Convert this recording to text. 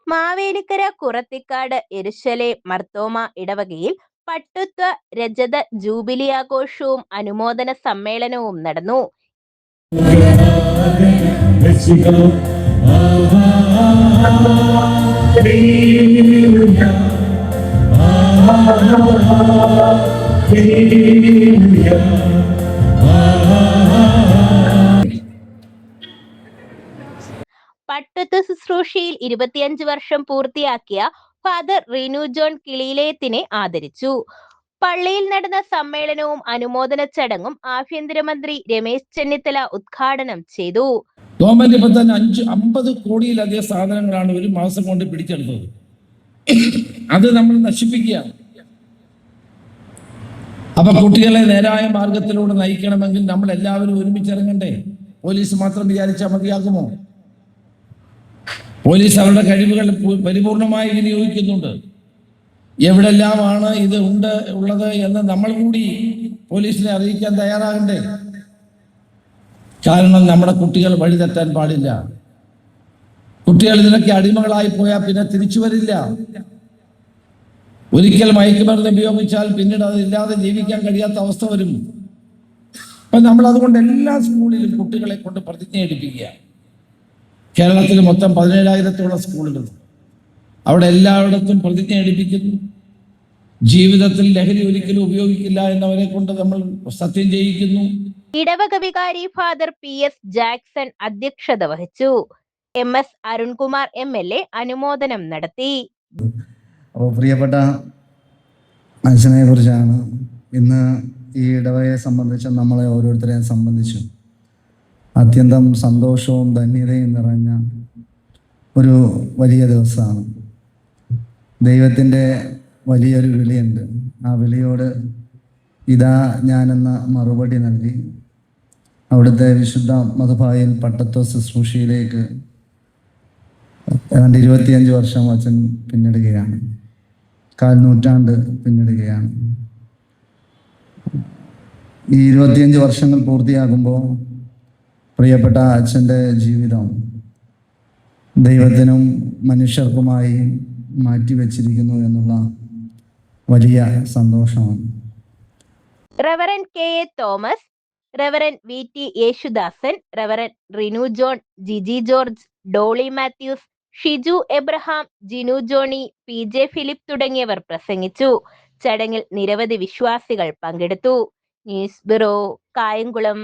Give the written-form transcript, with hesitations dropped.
മാവേലിക്കര കുറത്തിക്കാട് യെരുശലേം മർത്തോമ ഇടവകയിൽ പട്ടുത്വ രജത ജൂബിലി ആഘോഷവും അനുമോദന സമ്മേളനവും നടന്നു. പട്ടുത്വ ശുശ്രൂഷയിൽ 25 വർഷം പൂർത്തിയാക്കിയ ഫാദർ റിനു ജോൺ കിളിയിലേത്തിനെ ആദരിച്ചു. പള്ളിയിൽ നടന്ന സമ്മേളനവും അനുമോദന ചടങ്ങും ആഭ്യന്തരമന്ത്രി രമേശ് ചെന്നിത്തല ഉദ്ഘാടനം ചെയ്തു. ഗവൺമെന്റ് ഇപ്പൊ തന്നെ 50 കോടിയിലധികം സാധനങ്ങളാണ് ഒരു മാസം കൊണ്ട് പിടിച്ചെടുത്തത്. അത് നമ്മൾ നശിപ്പിക്കുകയാണ്. അപ്പൊ കുട്ടികളെ നേരായ മാർഗത്തിലൂടെ നയിക്കണമെങ്കിൽ നമ്മൾ എല്ലാവരും ഒരുമിച്ചിറങ്ങണ്ടേ? പോലീസ് മാത്രം വിചാരിച്ചാൽ മതിയാകുമോ? പോലീസ് അവരുടെ കഴിവുകൾ പരിപൂർണമായി വിനിയോഗിക്കുന്നുണ്ട്. എവിടെല്ലാമാണ് ഇത് ഉള്ളത് എന്ന് നമ്മൾ കൂടി പോലീസിനെ അറിയിക്കാൻ തയ്യാറാകണ്ടേ? കാരണം നമ്മുടെ കുട്ടികൾ വഴിതെറ്റാൻ പാടില്ല. കുട്ടികൾ ഇതിനൊക്കെ അടിമകളായി പോയാൽ പിന്നെ തിരിച്ചു വരില്ല. ഒരിക്കൽ മയക്കുമരുന്ന് ഉപയോഗിച്ചാൽ പിന്നീട് അതില്ലാതെ ജീവിക്കാൻ കഴിയാത്ത അവസ്ഥ വരും. അപ്പൊ നമ്മൾ അതുകൊണ്ട് എല്ലാ സ്കൂളിലും കുട്ടികളെ കൊണ്ട് പ്രതിജ്ഞ എടുപ്പിക്കുക. കേരളത്തിൽ മൊത്തം 17,000-ഓളം സ്കൂളുകൾ. അവിടെ എല്ലായിടത്തും പ്രതിജ്ഞ എടുപ്പിക്കുന്നു. ജീവിതത്തിൽ ലഹരി ഒരിക്കലും ഉപയോഗിക്കില്ല എന്നവരെ കൊണ്ട് നമ്മൾ സത്യം ചെയ്യിക്കുന്നു. ഇടവക വികാരി ഫാദർ PS ജാക്സൺ അധ്യക്ഷത വഹിച്ചു. MS അരുൺകുമാർ MLA അനുമോദനം നടത്തി. പ്രിയപ്പെട്ട അച്ഛനെ കുറിച്ചാണ് ഇന്ന് ഈ ഇടവകയെ സംബന്ധിച്ച് നമ്മളെ ഓരോരുത്തരെയും സംബന്ധിച്ചു അത്യന്തം സന്തോഷവും ധന്യതയും നിറഞ്ഞ ഒരു വലിയ ദിവസമാണ്. ദൈവത്തിൻ്റെ വലിയൊരു വിളിയുണ്ട്. ആ വിളിയോട് ഇതാ ഞാനെന്ന മറുപടി നൽകി അവിടുത്തെ വിശുദ്ധ മതഭായിൽ പട്ടത്വ ശുശ്രൂഷയിലേക്ക് ഏതാണ്ട് 25 വർഷം അച്ഛൻ പിന്നിടുകയാണ്. 1/4 നൂറ്റാണ്ട് പിന്നിടുകയാണ്. ഈ 25 വർഷങ്ങൾ പൂർത്തിയാകുമ്പോൾ പ്രിയപ്പെട്ട അച്ഛൻ്റെ ജീവിതം ദൈവത്തിനും മനുഷ്യർക്കുമായി മാറ്റിവെച്ചിരിക്കുന്നു എന്നുള്ള വലിയ സന്തോഷമാണ്. Reverend KA Thomas, Reverend VT Yesudasan, Reverend Rinu John, Jiji George, Dolly Mathews, Shiju Abraham, Jinu Johny, PJ Philip തുടങ്ങിയവർ പ്രസംഗിച്ചു. ചടങ്ങിൽ നിരവധി വിശ്വാസികൾ പങ്കെടുത്തു. News bureau, Kayamkulam.